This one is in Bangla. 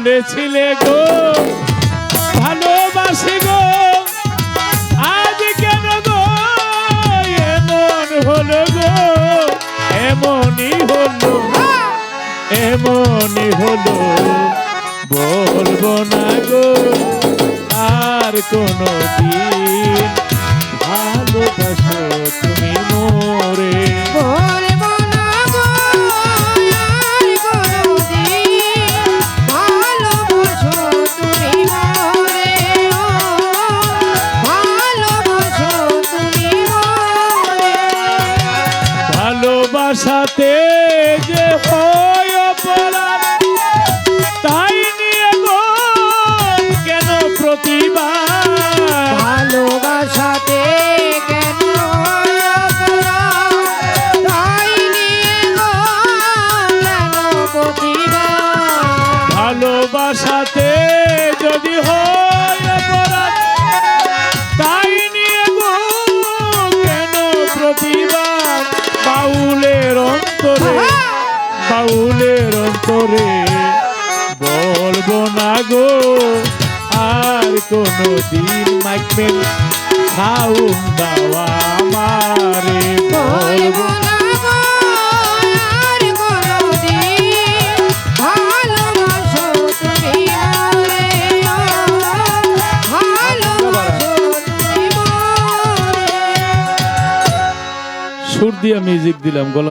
বলেছিলে গো ভালোবাসি গো, আজ কেন গো এমন হলো গো, এমনই হলো, এমনই হলো, বলবো না গো আর কোনো দিন ভালোবাসো তুমি মোরে। বলবো না গো আর কোনদিন ভালোবাসো তুমি মোরে, ও ভালোবাসো তুমি মোরে। ভালোবাসাতে যে হয় অপরাধ, তাই নিয়ে গো কেন প্রতিবাদ, ভালোবাসাতে কেন অপরাধ, তাই নিয়ে গো কেন প্রতিবাদ। ভালোবাসাতে যদি হয় অপরাধ, তাই নিয়ে গো কেন প্রতিবাদ। বাউলের অন্তরে, বাউলের অন্তরে বলবো না গো আর কোনো দিন। মাইকমেল সাউন্ড দাওয়া আমারে, বলবো না গো আর কোনদিন ভালোবাসো তুমি মোরে, ও ভালোবাসো তুমি মোরে। সুর দিয়া মিউজিক দিলাম গলা